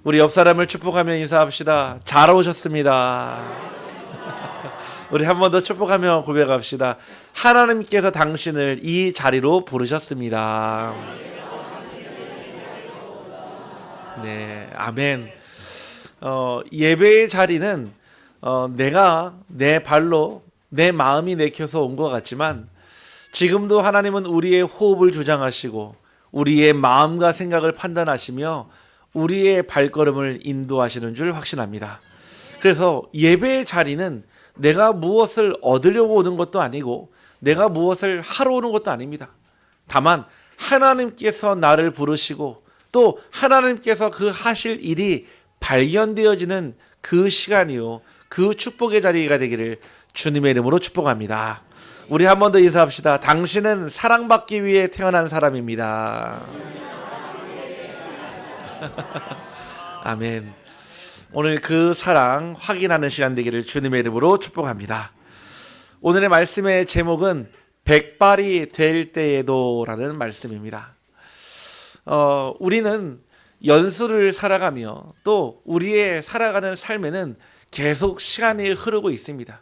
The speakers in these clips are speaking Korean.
우리 옆 사람을 축복하며 인사합시다. 잘 오셨습니다. 우리 한 번 더 축복하며 고백합시다. 하나님께서 당신을 이 자리로 부르셨습니다. 네, 아멘. 예배의 자리는 내가 내 발로 내 마음이 내켜서 온 것 같지만 지금도 하나님은 우리의 호흡을 주장하시고 우리의 마음과 생각을 판단하시며 우리의 발걸음을 인도하시는 줄 확신합니다. 그래서 예배의 자리는 내가 무엇을 얻으려고 오는 것도 아니고 내가 무엇을 하러 오는 것도 아닙니다. 다만 하나님께서 나를 부르시고 또 하나님께서 그 하실 일이 발견되어지는 그 시간이요, 그 축복의 자리가 되기를 주님의 이름으로 축복합니다. 우리 한 번 더 인사합시다. 당신은 사랑받기 위해 태어난 사람입니다. 아멘. 오늘 그 사랑 확인하는 시간 되기를 주님의 이름으로 축복합니다. 오늘의 말씀의 제목은 백발이 될 때에도 라는 말씀입니다. 우리는 연수를 살아가며 또 우리의 살아가는 삶에는 계속 시간이 흐르고 있습니다.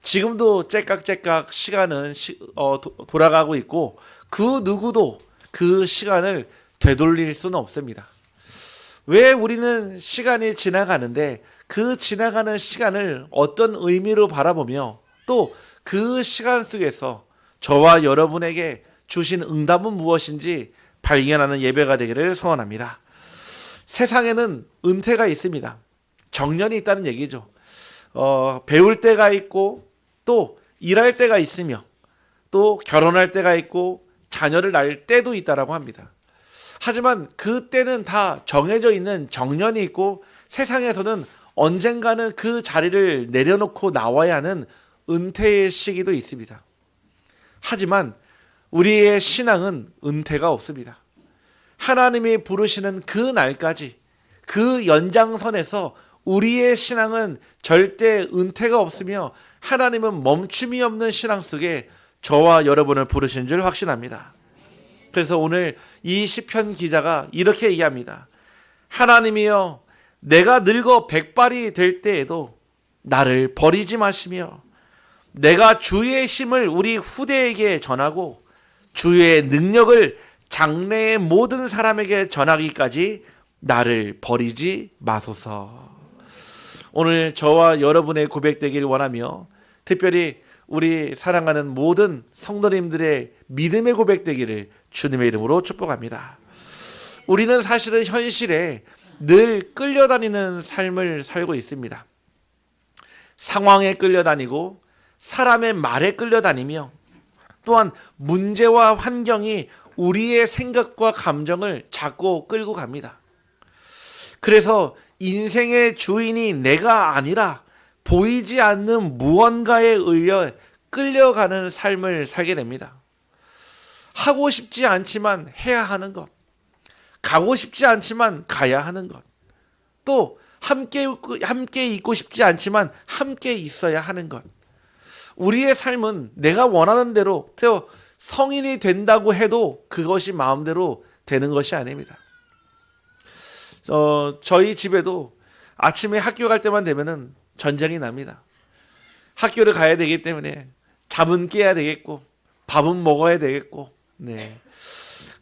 지금도 째깍째깍 시간은 돌아가고 있고 그 누구도 그 시간을 되돌릴 수는 없습니다. 왜 우리는 시간이 지나가는데 그 지나가는 시간을 어떤 의미로 바라보며 또 그 시간 속에서 저와 여러분에게 주신 응답은 무엇인지 발견하는 예배가 되기를 소원합니다. 세상에는 은퇴가 있습니다. 정년이 있다는 얘기죠. 배울 때가 있고 또 일할 때가 있으며 또 결혼할 때가 있고 자녀를 낳을 때도 있다라고 합니다. 하지만 그 때는 다 정해져 있는 정년이 있고 세상에서는 언젠가는 그 자리를 내려놓고 나와야 하는 은퇴의 시기도 있습니다. 하지만 우리의 신앙은 은퇴가 없습니다. 하나님이 부르시는 그 날까지 그 연장선에서 우리의 신앙은 절대 은퇴가 없으며 하나님은 멈춤이 없는 신앙 속에 저와 여러분을 부르신 줄 확신합니다. 그래서 오늘 이 시편 기자가 이렇게 얘기합니다. 하나님이여, 내가 늙어 백발이 될 때에도 나를 버리지 마시며 내가 주의 힘을 우리 후대에게 전하고 주의 능력을 장래의 모든 사람에게 전하기까지 나를 버리지 마소서. 오늘 저와 여러분의 고백되길 원하며 특별히 우리 사랑하는 모든 성도님들의 믿음의 고백되기를 주님의 이름으로 축복합니다. 우리는 사실은 현실에 늘 끌려다니는 삶을 살고 있습니다. 상황에 끌려다니고 사람의 말에 끌려다니며 또한 문제와 환경이 우리의 생각과 감정을 자꾸 끌고 갑니다. 그래서 인생의 주인이 내가 아니라 보이지 않는 무언가에 의해 끌려가는 삶을 살게 됩니다. 하고 싶지 않지만 해야 하는 것, 가고 싶지 않지만 가야 하는 것, 또 함께 있고 싶지 않지만 함께 있어야 하는 것. 우리의 삶은 내가 원하는 대로 성인이 된다고 해도 그것이 마음대로 되는 것이 아닙니다. 저희 집에도 아침에 학교 갈 때만 되면은 전쟁이 납니다. 학교를 가야 되기 때문에 잠은 깨야 되겠고 밥은 먹어야 되겠고. 네.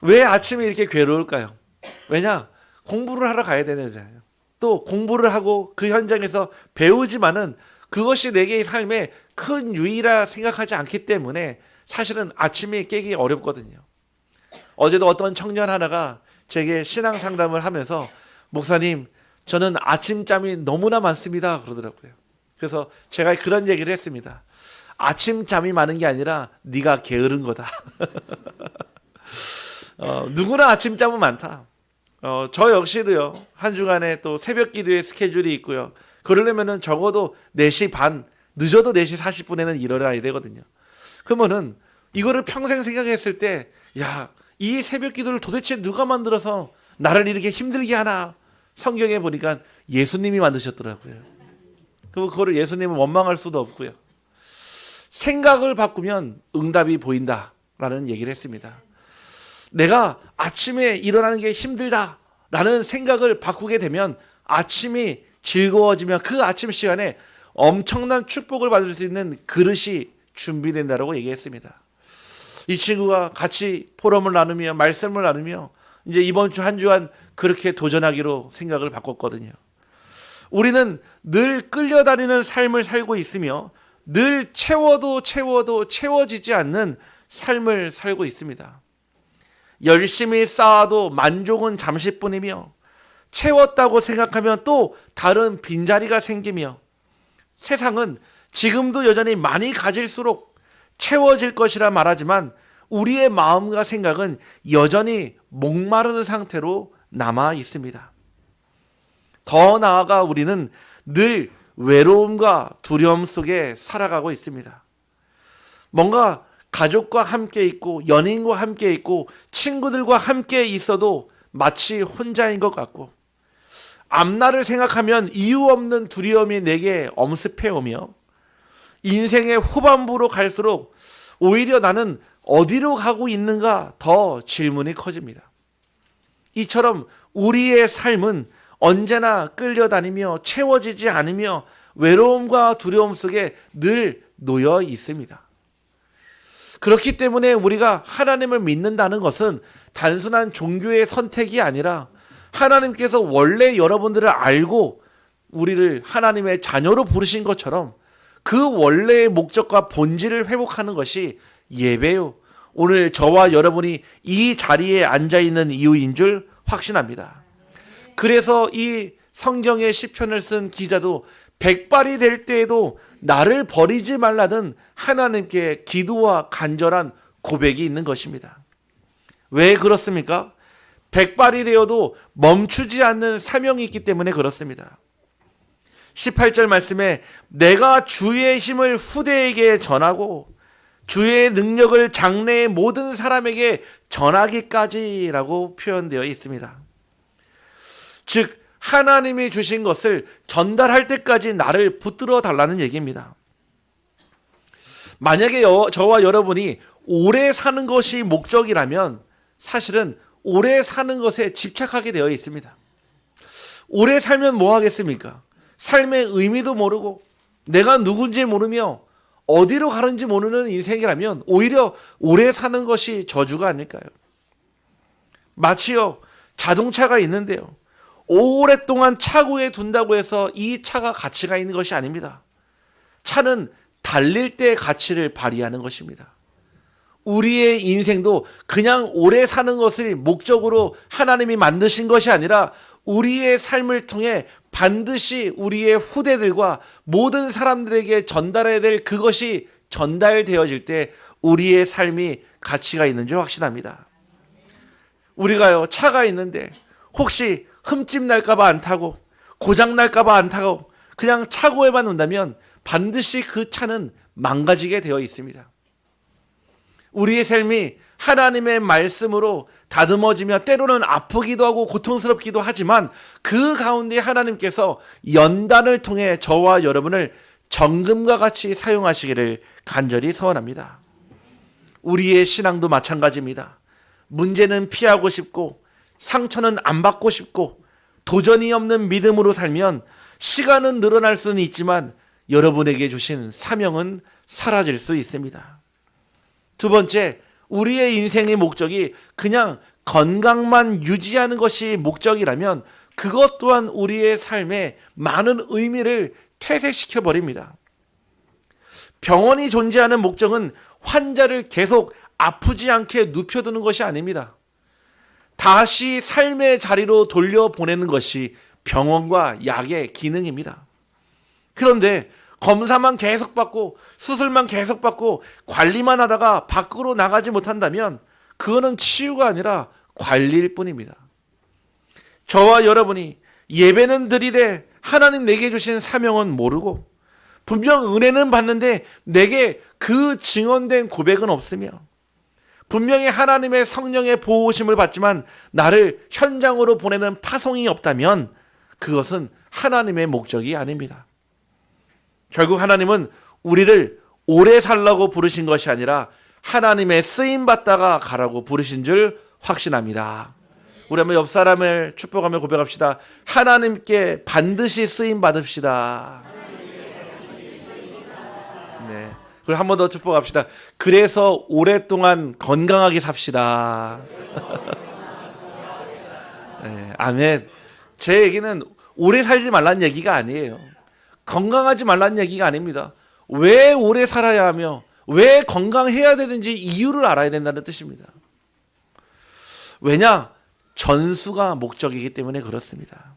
왜 아침에 이렇게 괴로울까요? 왜냐? 공부를 하러 가야 되잖아요. 또 공부를 하고 그 현장에서 배우지만은 그것이 내게 삶에 큰 유의라 생각하지 않기 때문에 사실은 아침에 깨기 어렵거든요. 어제도 어떤 청년 하나가 제게 신앙 상담을 하면서 목사님, 저는 아침잠이 너무나 많습니다 그러더라고요. 그래서 제가 그런 얘기를 했습니다. 아침잠이 많은 게 아니라 네가 게으른 거다. 누구나 아침잠은 많다. 저 역시도요. 한 주간에 또 새벽 기도의 스케줄이 있고요. 그러려면은 적어도 4시 반, 늦어도 4시 40분에는 일어나야 되거든요. 그러면은 이거를 평생 생각했을 때, 야, 이 새벽 기도를 도대체 누가 만들어서 나를 이렇게 힘들게 하나? 성경에 보니까 예수님이 만드셨더라고요. 그거를 예수님은 원망할 수도 없고요. 생각을 바꾸면 응답이 보인다라는 얘기를 했습니다. 내가 아침에 일어나는 게 힘들다. 라는 생각을 바꾸게 되면 아침이 즐거워지면 그 아침 시간에 엄청난 축복을 받을 수 있는 그릇이 준비된다고 얘기했습니다. 이 친구가 같이 포럼을 나누며 말씀을 나누며 이제 이번 주 한 주간 그렇게 도전하기로 생각을 바꿨거든요. 우리는 늘 끌려다니는 삶을 살고 있으며 늘 채워도 채워지지 않는 삶을 살고 있습니다. 열심히 쌓아도 만족은 잠시뿐이며 채웠다고 생각하면 또 다른 빈자리가 생기며 세상은 지금도 여전히 많이 가질수록 채워질 것이라 말하지만 우리의 마음과 생각은 여전히 목마른 상태로 남아 있습니다. 더 나아가 우리는 늘 외로움과 두려움 속에 살아가고 있습니다. 뭔가 가족과 함께 있고 연인과 함께 있고 친구들과 함께 있어도 마치 혼자인 것 같고 앞날을 생각하면 이유 없는 두려움이 내게 엄습해오며 인생의 후반부로 갈수록 오히려 나는 어디로 가고 있는가 더 질문이 커집니다. 이처럼 우리의 삶은 언제나 끌려다니며 채워지지 않으며 외로움과 두려움 속에 늘 놓여 있습니다. 그렇기 때문에 우리가 하나님을 믿는다는 것은 단순한 종교의 선택이 아니라 하나님께서 원래 여러분들을 알고 우리를 하나님의 자녀로 부르신 것처럼 그 원래의 목적과 본질을 회복하는 것이 예배요. 오늘 저와 여러분이 이 자리에 앉아있는 이유인 줄 확신합니다. 그래서 이 성경의 시편을 쓴 기자도 백발이 될 때에도 나를 버리지 말라는 하나님께 기도와 간절한 고백이 있는 것입니다. 왜 그렇습니까? 백발이 되어도 멈추지 않는 사명이 있기 때문에 그렇습니다. 18절 말씀에 내가 주의 힘을 후대에게 전하고 주의 능력을 장래의 모든 사람에게 전하기까지라고 표현되어 있습니다. 즉 하나님이 주신 것을 전달할 때까지 나를 붙들어 달라는 얘기입니다. 만약에 저와 여러분이 오래 사는 것이 목적이라면 사실은 오래 사는 것에 집착하게 되어 있습니다. 오래 살면 뭐 하겠습니까? 삶의 의미도 모르고 내가 누군지 모르며 어디로 가는지 모르는 인생이라면 오히려 오래 사는 것이 저주가 아닐까요? 마치요 자동차가 있는데요. 오랫동안 차고에 둔다고 해서 이 차가 가치가 있는 것이 아닙니다. 차는 달릴 때 가치를 발휘하는 것입니다. 우리의 인생도 그냥 오래 사는 것을 목적으로 하나님이 만드신 것이 아니라 우리의 삶을 통해 반드시 우리의 후대들과 모든 사람들에게 전달해야 될 그것이 전달되어질 때 우리의 삶이 가치가 있는 줄 확신합니다. 우리가요 차가 있는데 혹시 흠집 날까봐 안 타고 고장 날까봐 안 타고 그냥 차고에만 놓는다면 반드시 그 차는 망가지게 되어 있습니다. 우리의 삶이 하나님의 말씀으로 다듬어지며 때로는 아프기도 하고 고통스럽기도 하지만 그 가운데 하나님께서 연단을 통해 저와 여러분을 정금과 같이 사용하시기를 간절히 소원합니다. 우리의 신앙도 마찬가지입니다. 문제는 피하고 싶고 상처는 안 받고 싶고 도전이 없는 믿음으로 살면 시간은 늘어날 수는 있지만 여러분에게 주신 사명은 사라질 수 있습니다. 두 번째, 우리의 인생의 목적이 그냥 건강만 유지하는 것이 목적이라면 그것 또한 우리의 삶에 많은 의미를 퇴색시켜 버립니다. 병원이 존재하는 목적은 환자를 계속 아프지 않게 눕혀두는 것이 아닙니다. 다시 삶의 자리로 돌려보내는 것이 병원과 약의 기능입니다. 그런데 검사만 계속 받고 수술만 계속 받고 관리만 하다가 밖으로 나가지 못한다면 그거는 치유가 아니라 관리일 뿐입니다. 저와 여러분이 예배는 드리되 하나님 내게 주신 사명은 모르고 분명 은혜는 받는데 내게 그 증언된 고백은 없으며 분명히 하나님의 성령의 보호심을 받지만 나를 현장으로 보내는 파송이 없다면 그것은 하나님의 목적이 아닙니다. 결국 하나님은 우리를 오래 살라고 부르신 것이 아니라 하나님의 쓰임받다가 가라고 부르신 줄 확신합니다. 우리 한번 옆 사람을 축복하며 고백합시다. 하나님께 반드시 쓰임 받읍시다. 네. 그리고 한 번 더 축복합시다. 그래서 오랫동안 건강하게 삽시다. 네, 아멘. 제 얘기는 오래 살지 말라는 얘기가 아니에요. 건강하지 말라는 얘기가 아닙니다. 왜 오래 살아야 하며 왜 건강해야 되는지 이유를 알아야 된다는 뜻입니다. 왜냐? 전수가 목적이기 때문에 그렇습니다.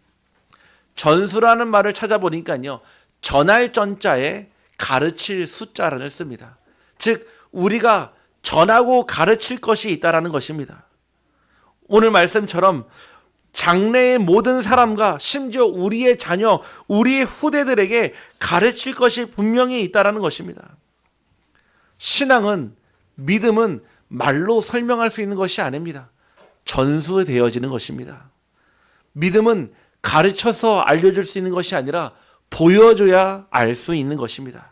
전수라는 말을 찾아보니까요, 전할 전자에 가르칠 숫자를 씁니다. 즉 우리가 전하고 가르칠 것이 있다라는 것입니다. 오늘 말씀처럼 장래의 모든 사람과 심지어 우리의 자녀, 우리의 후대들에게 가르칠 것이 분명히 있다라는 것입니다. 신앙은, 믿음은 말로 설명할 수 있는 것이 아닙니다. 전수되어지는 것입니다. 믿음은 가르쳐서 알려줄 수 있는 것이 아니라 보여줘야 알 수 있는 것입니다.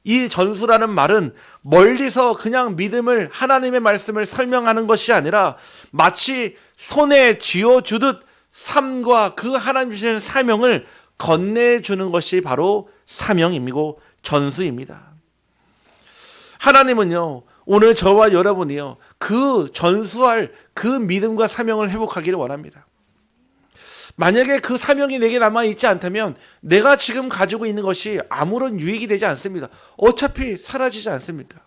이 전수라는 말은 멀리서 그냥 믿음을, 하나님의 말씀을 설명하는 것이 아니라 마치 손에 쥐어주듯 삶과 그 하나님 주시는 사명을 건네주는 것이 바로 사명이고 전수입니다. 하나님은요, 오늘 저와 여러분이요, 그 전수할 그 믿음과 사명을 회복하기를 원합니다. 만약에 그 사명이 내게 남아있지 않다면 내가 지금 가지고 있는 것이 아무런 유익이 되지 않습니다. 어차피 사라지지 않습니까?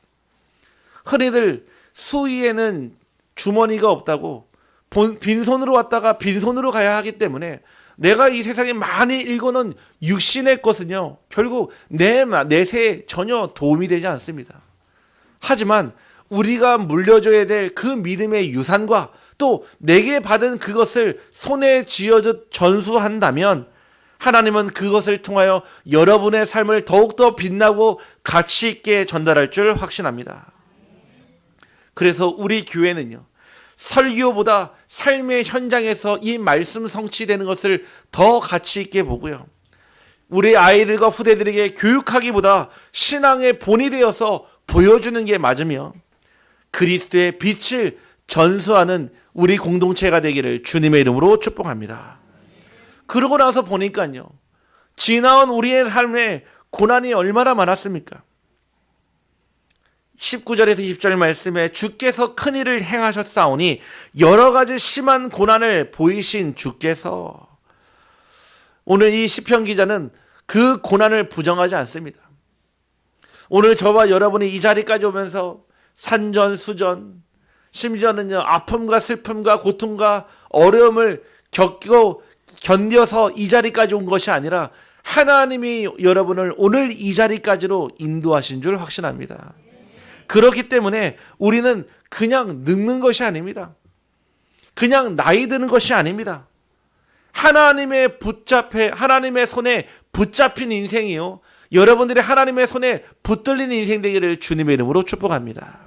흔히들 수위에는 주머니가 없다고 빈손으로 왔다가 빈손으로 가야 하기 때문에 내가 이 세상에 많이 읽어놓은 육신의 것은요, 결국 내 내세에 전혀 도움이 되지 않습니다. 하지만 우리가 물려줘야 될 그 믿음의 유산과 또 내게 받은 그것을 손에 쥐어져 전수한다면 하나님은 그것을 통하여 여러분의 삶을 더욱더 빛나고 가치 있게 전달할 줄 확신합니다. 그래서 우리 교회는요, 설교보다 삶의 현장에서 이 말씀 성취되는 것을 더 가치 있게 보고요, 우리 아이들과 후대들에게 교육하기보다 신앙의 본이 되어서 보여주는 게 맞으며 그리스도의 빛을 전수하는 우리 공동체가 되기를 주님의 이름으로 축복합니다. 그러고 나서 보니까요, 지나온 우리의 삶에 고난이 얼마나 많았습니까? 19절에서 20절 말씀에 주께서 큰 일을 행하셨사오니 여러 가지 심한 고난을 보이신 주께서, 오늘 이 시편 기자는 그 고난을 부정하지 않습니다. 오늘 저와 여러분이 이 자리까지 오면서 산전수전, 심지어는요, 아픔과 슬픔과 고통과 어려움을 겪고 견뎌서 이 자리까지 온 것이 아니라 하나님이 여러분을 오늘 이 자리까지로 인도하신 줄 확신합니다. 그렇기 때문에 우리는 그냥 늙는 것이 아닙니다. 그냥 나이 드는 것이 아닙니다. 하나님의 손에 붙잡힌 인생이요, 여러분들이 하나님의 손에 붙들린 인생 되기를 주님의 이름으로 축복합니다.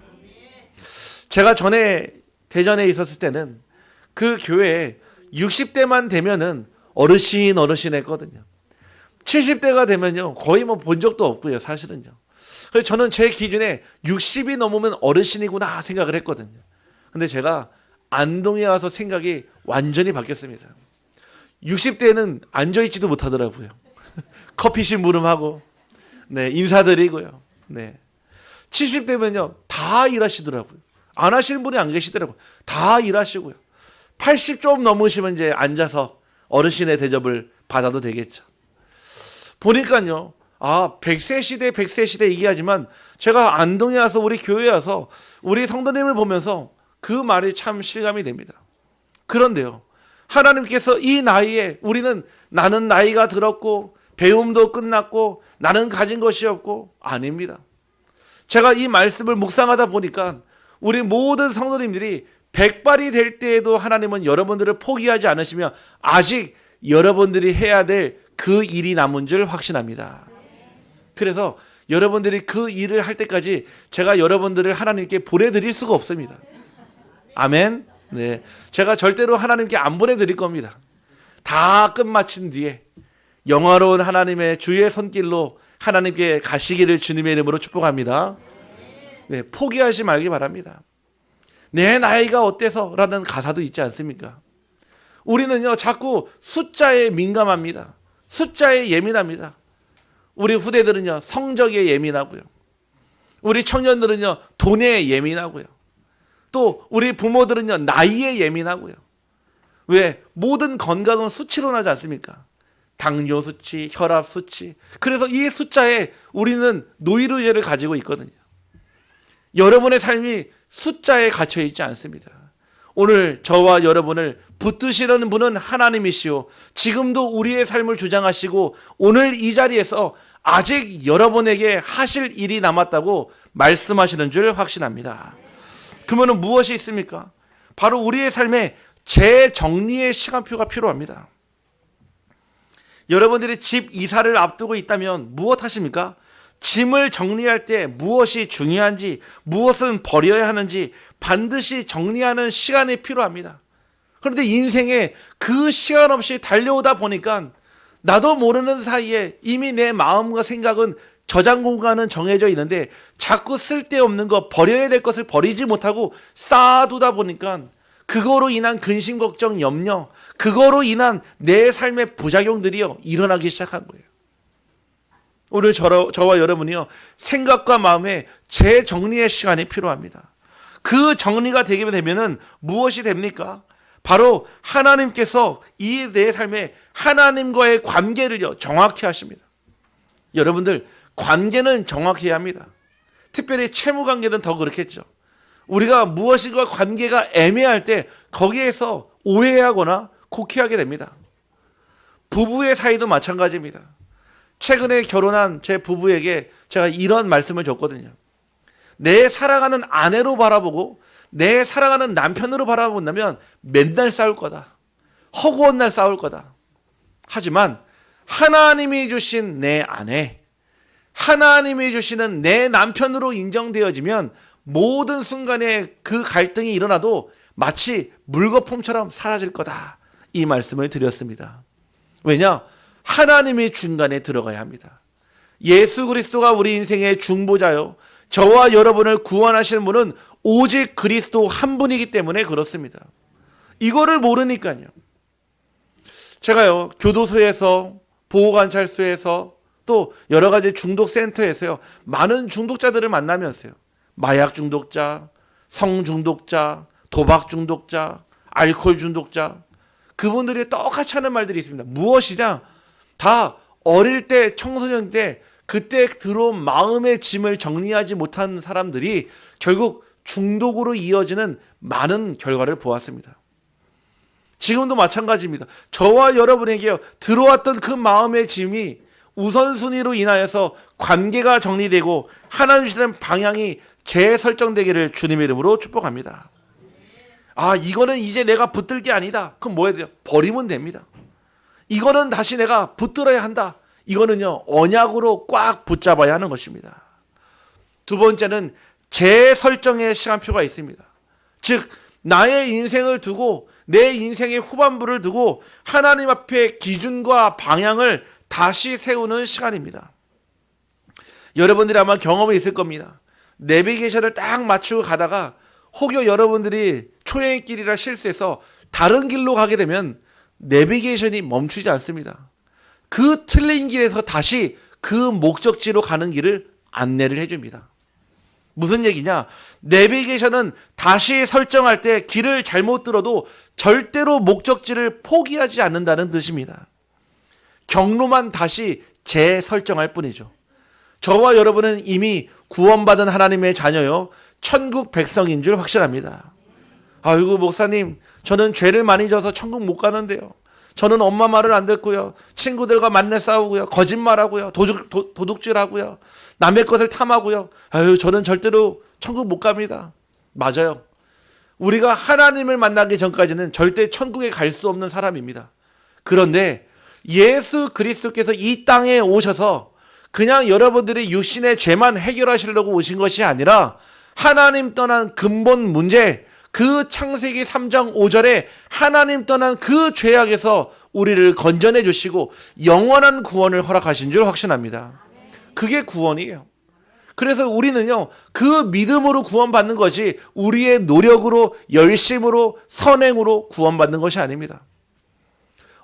제가 전에 대전에 있었을 때는 그 교회에 60대만 되면은 어르신 했거든요. 70대가 되면요, 거의 뭐 본 적도 없고요, 사실은요. 그래서 저는 제 기준에 60이 넘으면 어르신이구나 생각을 했거든요. 근데 제가 안동에 와서 생각이 완전히 바뀌었습니다. 60대는 앉아있지도 못하더라고요. 커피 심부름하고, 네, 인사드리고요. 네. 70대면요, 다 일하시더라고요. 안 하시는 분이 안 계시더라고요. 다 일하시고요. 80 좀 넘으시면 이제 앉아서 어르신의 대접을 받아도 되겠죠. 보니까요, 100세 시대 얘기하지만 제가 안동에 와서 우리 교회에 와서 우리 성도님을 보면서 그 말이 참 실감이 됩니다. 그런데요, 하나님께서 이 나이에 나는 나이가 들었고 배움도 끝났고 나는 가진 것이 없고, 아닙니다. 제가 이 말씀을 묵상하다 보니까 우리 모든 성도님들이 100발이 될 때에도 하나님은 여러분들을 포기하지 않으시며 아직 여러분들이 해야 될 그 일이 남은 줄 확신합니다. 그래서 여러분들이 그 일을 할 때까지 제가 여러분들을 하나님께 보내드릴 수가 없습니다. 아멘. 네, 제가 절대로 하나님께 안 보내드릴 겁니다. 다 끝마친 뒤에 영화로운 하나님의 주의 손길로 하나님께 가시기를 주님의 이름으로 축복합니다. 네, 포기하지 말기 바랍니다. 내 나이가 어때서 라는 가사도 있지 않습니까? 우리는요 자꾸 숫자에 민감합니다. 숫자에 예민합니다. 우리 후대들은요 성적에 예민하고요. 우리 청년들은요 돈에 예민하고요. 또 우리 부모들은요 나이에 예민하고요. 왜? 모든 건강은 수치로 나지 않습니까? 당뇨 수치, 혈압 수치. 그래서 이 숫자에 우리는 노이로제를 가지고 있거든요. 여러분의 삶이 숫자에 갇혀 있지 않습니다. 오늘 저와 여러분을 붙드시려는 분은 하나님이시오. 지금도 우리의 삶을 주장하시고 오늘 이 자리에서 아직 여러분에게 하실 일이 남았다고 말씀하시는 줄 확신합니다. 그러면 무엇이 있습니까? 바로 우리의 삶에 재정리의 시간표가 필요합니다. 여러분들이 집 이사를 앞두고 있다면 무엇 하십니까? 짐을 정리할 때 무엇이 중요한지, 무엇은 버려야 하는지 반드시 정리하는 시간이 필요합니다. 그런데 인생에 그 시간 없이 달려오다 보니까 나도 모르는 사이에 이미 내 마음과 생각은 저장 공간은 정해져 있는데 자꾸 쓸데없는 거, 버려야 될 것을 버리지 못하고 쌓아두다 보니까 그거로 인한 근심, 걱정, 염려, 그거로 인한 내 삶의 부작용들이요 일어나기 시작한 거예요. 오늘 저와 여러분이요 생각과 마음의 재정리의 시간이 필요합니다. 그 정리가 되게 되면은 무엇이 됩니까? 바로 하나님께서 이 내 삶에 하나님과의 관계를요 정확히 하십니다. 여러분들 관계는 정확해야 합니다. 특별히 채무 관계는 더 그렇겠죠. 우리가 무엇인가 관계가 애매할 때 거기에서 오해하거나 곡해하게 됩니다. 부부의 사이도 마찬가지입니다. 최근에 결혼한 제 부부에게 제가 이런 말씀을 줬거든요. 내 사랑하는 아내로 바라보고 내 사랑하는 남편으로 바라본다면 맨날 싸울 거다. 허구한 날 싸울 거다. 하지만 하나님이 주신 내 아내, 하나님이 주시는 내 남편으로 인정되어지면 모든 순간에 그 갈등이 일어나도 마치 물거품처럼 사라질 거다. 이 말씀을 드렸습니다. 왜냐? 하나님이 중간에 들어가야 합니다. 예수 그리스도가 우리 인생의 중보자요. 저와 여러분을 구원하시는 분은 오직 그리스도 한 분이기 때문에 그렇습니다. 이거를 모르니까요. 제가요, 교도소에서, 보호관찰소에서, 또 여러 가지 중독센터에서요, 많은 중독자들을 만나면서요, 마약 중독자, 성 중독자, 도박 중독자, 알코올 중독자, 그분들이 똑같이 하는 말들이 있습니다. 무엇이냐? 다 어릴 때, 청소년 때, 그때 들어온 마음의 짐을 정리하지 못한 사람들이 결국 중독으로 이어지는 많은 결과를 보았습니다. 지금도 마찬가지입니다. 저와 여러분에게 들어왔던 그 마음의 짐이 우선순위로 인하여서 관계가 정리되고 하나님 주시는 방향이 재설정되기를 주님의 이름으로 축복합니다. 아, 이거는 이제 내가 붙들 게 아니다. 그럼 뭐 해야 돼요? 버리면 됩니다. 이거는 다시 내가 붙들어야 한다. 이거는요, 언약으로 꽉 붙잡아야 하는 것입니다. 두 번째는 재설정의 시간표가 있습니다. 즉, 나의 인생을 두고 내 인생의 후반부를 두고 하나님 앞에 기준과 방향을 다시 세우는 시간입니다. 여러분들이 아마 경험이 있을 겁니다. 내비게이션을 딱 맞추고 가다가 혹여 여러분들이 초행길이라 실수해서 다른 길로 가게 되면 내비게이션이 멈추지 않습니다. 그 틀린 길에서 다시 그 목적지로 가는 길을 안내를 해줍니다. 무슨 얘기냐? 내비게이션은 다시 설정할 때 길을 잘못 들어도 절대로 목적지를 포기하지 않는다는 뜻입니다. 경로만 다시 재설정할 뿐이죠. 저와 여러분은 이미 구원받은 하나님의 자녀요, 천국 백성인 줄 확신합니다. 아이고 목사님, 저는 죄를 많이 져서 천국 못 가는데요. 저는 엄마 말을 안 듣고요, 친구들과 만나 싸우고요, 거짓말하고요, 도둑질하고요, 남의 것을 탐하고요. 아유, 저는 절대로 천국 못 갑니다. 맞아요. 우리가 하나님을 만나기 전까지는 절대 천국에 갈 수 없는 사람입니다. 그런데 예수 그리스도께서 이 땅에 오셔서 그냥 여러분들이 육신의 죄만 해결하시려고 오신 것이 아니라 하나님 떠난 근본 문제, 그 창세기 3장 5절에 하나님 떠난 그 죄악에서 우리를 건져내 주시고 영원한 구원을 허락하신 줄 확신합니다. 그게 구원이에요. 그래서 우리는요, 그 믿음으로 구원받는 것이 우리의 노력으로, 열심으로, 선행으로 구원받는 것이 아닙니다.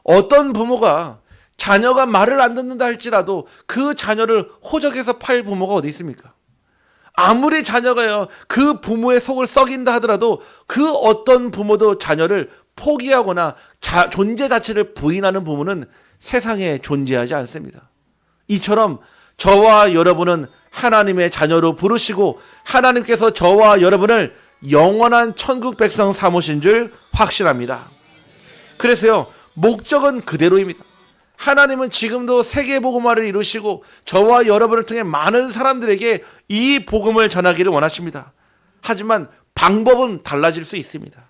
어떤 부모가 자녀가 말을 안 듣는다 할지라도 그 자녀를 호적해서 팔 부모가 어디 있습니까? 아무리 자녀가요, 그 부모의 속을 썩인다 하더라도 그 어떤 부모도 자녀를 포기하거나 존재 자체를 부인하는 부모는 세상에 존재하지 않습니다. 이처럼 저와 여러분은 하나님의 자녀로 부르시고 하나님께서 저와 여러분을 영원한 천국 백성 삼으신 줄 확신합니다. 그래서요, 목적은 그대로입니다. 하나님은 지금도 세계복음화를 이루시고 저와 여러분을 통해 많은 사람들에게 이 복음을 전하기를 원하십니다. 하지만 방법은 달라질 수 있습니다.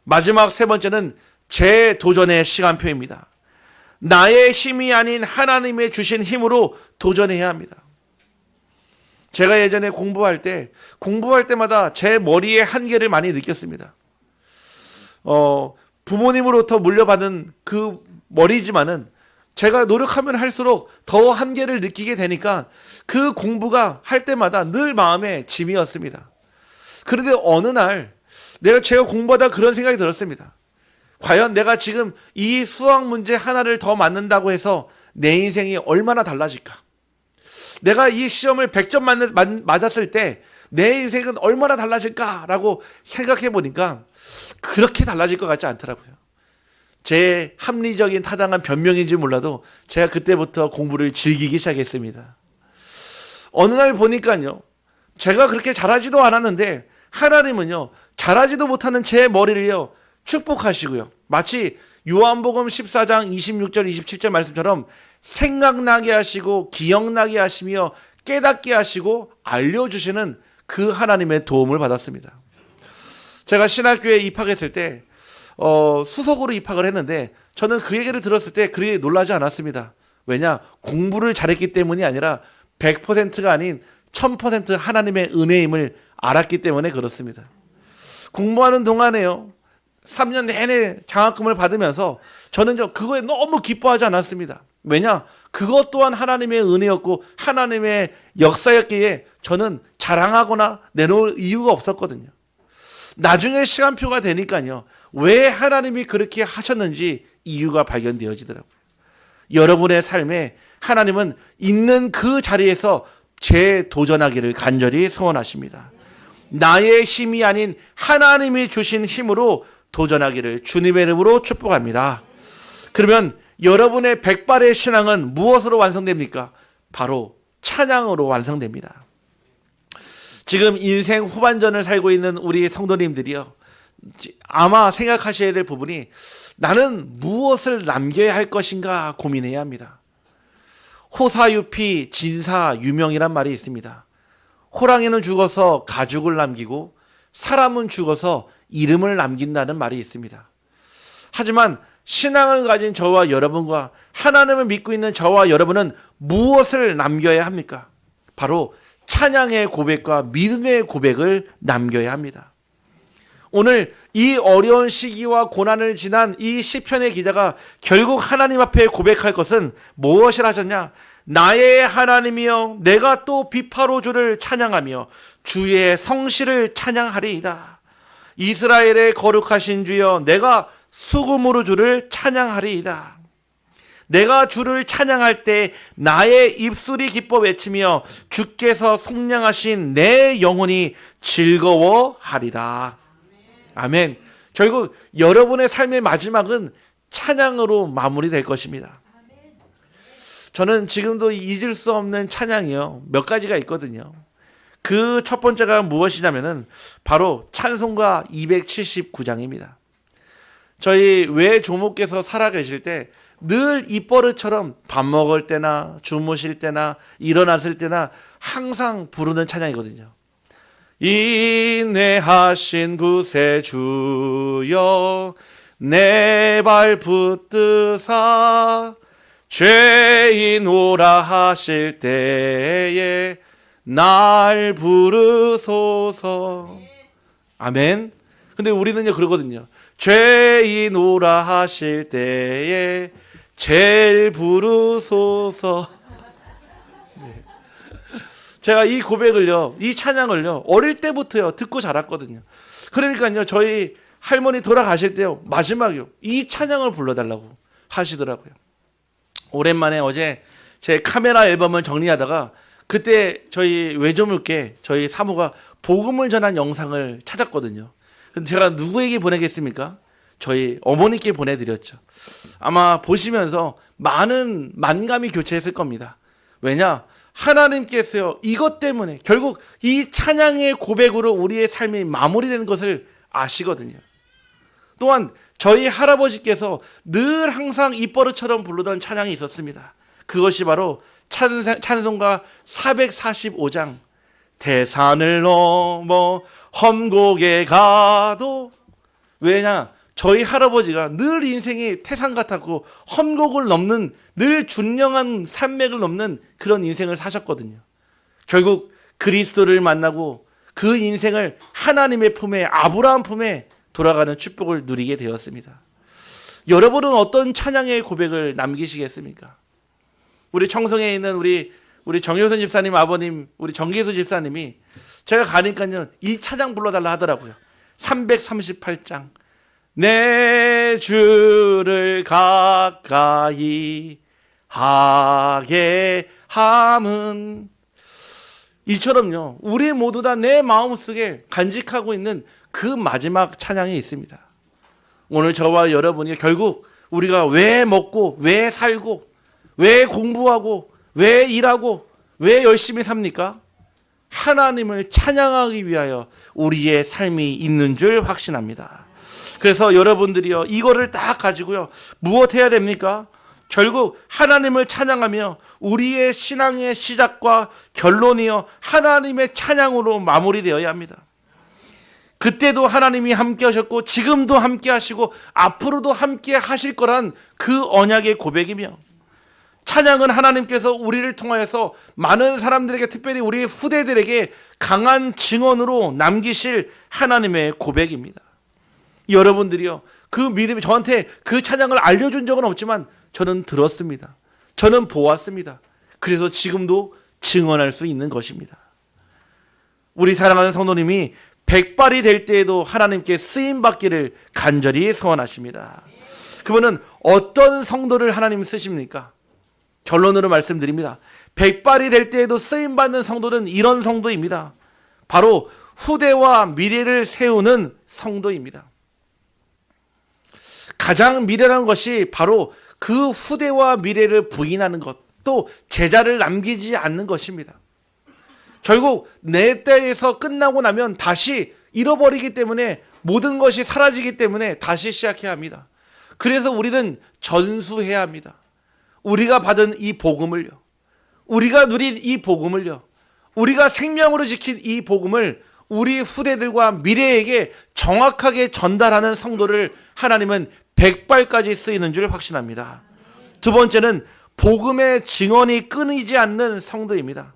마지막 세 번째는 재도전의 시간표입니다. 나의 힘이 아닌 하나님의 주신 힘으로 도전해야 합니다. 제가 예전에 공부할 때마다 제 머리의 한계를 많이 느꼈습니다. 부모님으로부터 물려받은 그 머리지만은 제가 노력하면 할수록 더 한계를 느끼게 되니까 그 공부가 할 때마다 늘 마음에 짐이었습니다. 그런데 어느 날 제가 공부하다 그런 생각이 들었습니다. 과연 내가 지금 이 수학 문제 하나를 더 맞는다고 해서 내 인생이 얼마나 달라질까? 내가 이 시험을 100점 맞았을 때 내 인생은 얼마나 달라질까라고 생각해 보니까 그렇게 달라질 것 같지 않더라고요. 제 합리적인 타당한 변명인지 몰라도 제가 그때부터 공부를 즐기기 시작했습니다. 어느 날 보니까요, 제가 그렇게 잘하지도 않았는데 하나님은요, 잘하지도 못하는 제 머리를요 축복하시고요, 마치 요한복음 14장 26절 27절 말씀처럼 생각나게 하시고 기억나게 하시며 깨닫게 하시고 알려주시는 그 하나님의 도움을 받았습니다. 제가 신학교에 입학했을 때 수석으로 입학을 했는데 저는 그 얘기를 들었을 때 그리 놀라지 않았습니다. 왜냐? 공부를 잘했기 때문이 아니라 100%가 아닌 1000% 하나님의 은혜임을 알았기 때문에 그렇습니다. 공부하는 동안에요, 3년 내내 장학금을 받으면서 저는 그거에 너무 기뻐하지 않았습니다. 왜냐? 그것 또한 하나님의 은혜였고 하나님의 역사였기에 저는 자랑하거나 내놓을 이유가 없었거든요. 나중에 시간표가 되니까요, 왜 하나님이 그렇게 하셨는지 이유가 발견되어지더라고요. 여러분의 삶에 하나님은 있는 그 자리에서 재도전하기를 간절히 소원하십니다. 나의 힘이 아닌 하나님이 주신 힘으로 도전하기를 주님의 이름으로 축복합니다. 그러면 여러분의 백발의 신앙은 무엇으로 완성됩니까? 바로 찬양으로 완성됩니다. 지금 인생 후반전을 살고 있는 우리 성도님들이요, 아마 생각하셔야 될 부분이 나는 무엇을 남겨야 할 것인가 고민해야 합니다. 호사유피 진사유명이란 말이 있습니다. 호랑이는 죽어서 가죽을 남기고 사람은 죽어서 이름을 남긴다는 말이 있습니다. 하지만 신앙을 가진 저와 여러분과 하나님을 믿고 있는 저와 여러분은 무엇을 남겨야 합니까? 바로 찬양의 고백과 믿음의 고백을 남겨야 합니다. 오늘 이 어려운 시기와 고난을 지난 이 시편의 기자가 결국 하나님 앞에 고백할 것은 무엇을 하셨냐? 나의 하나님이여, 내가 또 비파로 주를 찬양하며 주의 성실을 찬양하리이다. 이스라엘의 거룩하신 주여, 내가 수금으로 주를 찬양하리이다. 내가 주를 찬양할 때 나의 입술이 기뻐 외치며 주께서 속량하신 내 영혼이 즐거워하리다. 아멘. 결국 여러분의 삶의 마지막은 찬양으로 마무리될 것입니다. 저는 지금도 잊을 수 없는 찬양이요, 몇 가지가 있거든요. 그 첫 번째가 무엇이냐면은 바로 찬송가 279장입니다. 저희 외조모께서 살아계실 때 늘 입버릇처럼 밥 먹을 때나 주무실 때나 일어났을 때나 항상 부르는 찬양이거든요. 인내하신 구세주여, 내 발 붙드사 죄인 오라 하실 때에 날 부르소서. 아멘. 근데 우리는요 그러거든요. 죄인 오라 하실 때에 제일 부르소서. 네. 제가 이 고백을요, 이 찬양을요, 어릴 때부터요 듣고 자랐거든요. 그러니까요, 저희 할머니 돌아가실 때요, 마지막이요, 이 찬양을 불러달라고 하시더라고요. 오랜만에 어제 제 카메라 앨범을 정리하다가 그때 저희 외조물께 저희 사모가 복음을 전한 영상을 찾았거든요. 제가 누구에게 보내겠습니까? 저희 어머니께 보내드렸죠. 아마 보시면서 많은 만감이 교체했을 겁니다. 왜냐? 하나님께서요, 이것 때문에 결국 이 찬양의 고백으로 우리의 삶이 마무리되는 것을 아시거든요. 또한 저희 할아버지께서 늘 항상 입버릇처럼 부르던 찬양이 있었습니다. 그것이 바로 찬송가 445장 대산을 넘어 험곡에 가도. 왜냐? 저희 할아버지가 늘 인생이 태산 같았고 험곡을 넘는, 늘 준령한 산맥을 넘는 그런 인생을 사셨거든요. 결국 그리스도를 만나고 그 인생을 하나님의 품에, 아브라함 품에 돌아가는 축복을 누리게 되었습니다. 여러분은 어떤 찬양의 고백을 남기시겠습니까? 우리 청송에 있는 우리 정효선 집사님 아버님, 우리 정기수 집사님이 제가 가니까요, 이 찬양 불러달라 하더라고요. 338장 내 주를 가까이 하게 함은. 이처럼요, 우리 모두 다 내 마음속에 간직하고 있는 그 마지막 찬양이 있습니다. 오늘 저와 여러분이 결국 우리가 왜 먹고 왜 살고 왜 공부하고 왜 일하고 왜 열심히 삽니까? 하나님을 찬양하기 위하여 우리의 삶이 있는 줄 확신합니다. 그래서 여러분들이요, 이거를 딱 가지고요, 무엇 해야 됩니까? 결국 하나님을 찬양하며 우리의 신앙의 시작과 결론이요, 하나님의 찬양으로 마무리되어야 합니다. 그때도 하나님이 함께 하셨고 지금도 함께 하시고 앞으로도 함께 하실 거란 그 언약의 고백이며, 찬양은 하나님께서 우리를 통하여서 많은 사람들에게, 특별히 우리 후대들에게 강한 증언으로 남기실 하나님의 고백입니다. 여러분들이요, 그 믿음이, 저한테 그 찬양을 알려준 적은 없지만 저는 들었습니다. 저는 보았습니다. 그래서 지금도 증언할 수 있는 것입니다. 우리 사랑하는 성도님이 백발이 될 때에도 하나님께 쓰임받기를 간절히 소원하십니다. 그러면 어떤 성도를 하나님 쓰십니까? 결론으로 말씀드립니다. 백발이 될 때에도 쓰임받는 성도는 이런 성도입니다. 바로 후대와 미래를 세우는 성도입니다. 가장 미래라는 것이 바로 그 후대와 미래를 부인하는 것, 또 제자를 남기지 않는 것입니다. 결국 내 때에서 끝나고 나면 다시 잃어버리기 때문에, 모든 것이 사라지기 때문에 다시 시작해야 합니다. 그래서 우리는 전수해야 합니다. 우리가 받은 이 복음을요, 우리가 누린 이 복음을요, 우리가 생명으로 지킨 이 복음을 우리 후대들과 미래에게 정확하게 전달하는 성도를 하나님은 백발까지 쓰이는 줄 확신합니다. 두 번째는 복음의 증언이 끊이지 않는 성도입니다.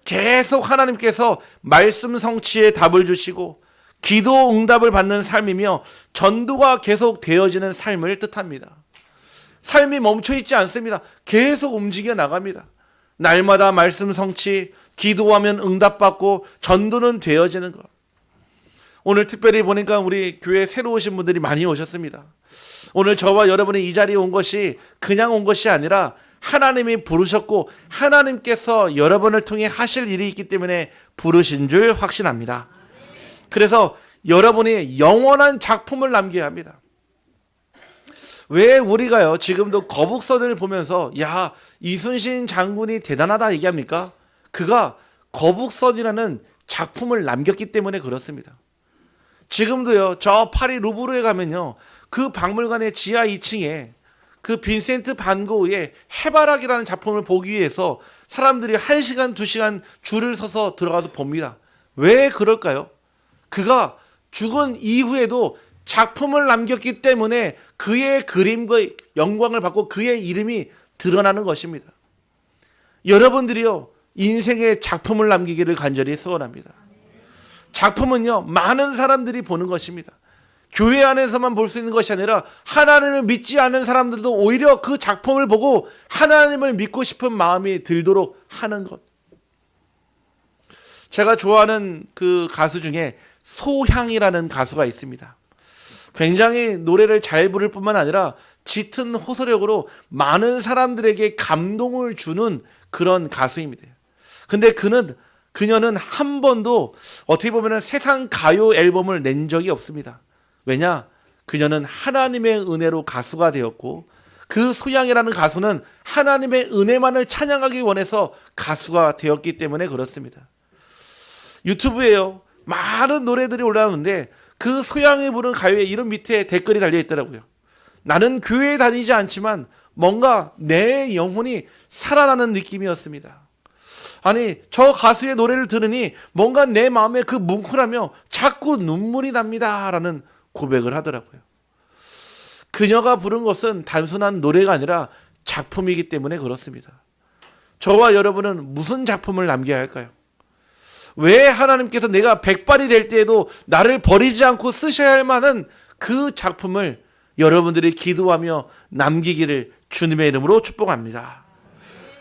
계속 하나님께서 말씀 성취에 답을 주시고 기도 응답을 받는 삶이며 전도가 계속 되어지는 삶을 뜻합니다. 삶이 멈춰있지 않습니다. 계속 움직여 나갑니다. 날마다 말씀 성취, 기도하면 응답받고 전도는 되어지는 것. 오늘 특별히 보니까 우리 교회 새로 오신 분들이 많이 오셨습니다. 오늘 저와 여러분이 이 자리에 온 것이 그냥 온 것이 아니라 하나님이 부르셨고 하나님께서 여러분을 통해 하실 일이 있기 때문에 부르신 줄 확신합니다. 그래서 여러분이 영원한 작품을 남겨야 합니다. 왜 우리가요, 지금도 거북선을 보면서 야, 이순신 장군이 대단하다 얘기합니까? 그가 거북선이라는 작품을 남겼기 때문에 그렇습니다. 지금도요, 저 파리 루브르에 가면요, 그 박물관의 지하 2층에 그 빈센트 반 고흐의 해바라기라는 작품을 보기 위해서 사람들이 1시간, 2시간 줄을 서서 들어가서 봅니다. 왜 그럴까요? 그가 죽은 이후에도 작품을 남겼기 때문에 그의 그림과 영광을 받고 그의 이름이 드러나는 것입니다. 여러분들이요, 인생의 작품을 남기기를 간절히 소원합니다. 작품은요, 많은 사람들이 보는 것입니다. 교회 안에서만 볼 수 있는 것이 아니라 하나님을 믿지 않는 사람들도 오히려 그 작품을 보고 하나님을 믿고 싶은 마음이 들도록 하는 것. 제가 좋아하는 그 가수 중에 소향이라는 가수가 있습니다. 굉장히 노래를 잘 부를 뿐만 아니라 짙은 호소력으로 많은 사람들에게 감동을 주는 그런 가수입니다. 근데 그녀는 한 번도 어떻게 보면 세상 가요 앨범을 낸 적이 없습니다. 왜냐? 그녀는 하나님의 은혜로 가수가 되었고, 그 소양이라는 가수는 하나님의 은혜만을 찬양하기 원해서 가수가 되었기 때문에 그렇습니다. 유튜브에요, 많은 노래들이 올라오는데 그 소양이 부른 가요에 이런 밑에 댓글이 달려 있더라고요. 나는 교회에 다니지 않지만 뭔가 내 영혼이 살아나는 느낌이었습니다. 아니, 저 가수의 노래를 들으니 뭔가 내 마음에 그 뭉클하며 자꾸 눈물이 납니다 라는 고백을 하더라고요. 그녀가 부른 것은 단순한 노래가 아니라 작품이기 때문에 그렇습니다. 저와 여러분은 무슨 작품을 남겨야 할까요? 왜 하나님께서 내가 백발이 될 때에도 나를 버리지 않고 쓰셔야 할 만한 그 작품을 여러분들이 기도하며 남기기를 주님의 이름으로 축복합니다.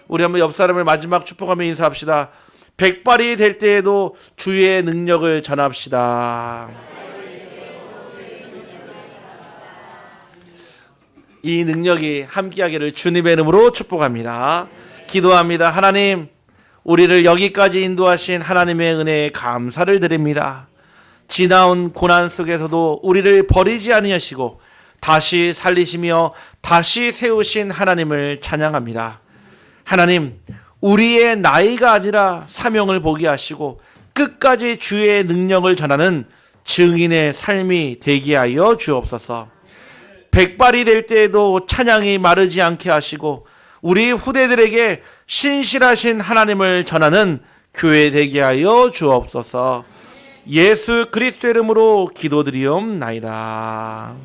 우리 한번 옆 사람을 마지막 축복하며 인사합시다. 백발이 될 때에도 주의 능력을 전합시다. 이 능력이 함께하기를 주님의 이름으로 축복합니다. 기도합니다. 하나님, 우리를 여기까지 인도하신 하나님의 은혜에 감사를 드립니다. 지나온 고난 속에서도 우리를 버리지 아니하시고 다시 살리시며 다시 세우신 하나님을 찬양합니다. 하나님, 우리의 나이가 아니라 사명을 보게 하시고 끝까지 주의 능력을 전하는 증인의 삶이 되게 하여 주옵소서. 백발이 될 때에도 찬양이 마르지 않게 하시고 우리 후대들에게 신실하신 하나님을 전하는 교회 되게 하여 주옵소서. 예수 그리스도 이름으로 기도드리옵나이다.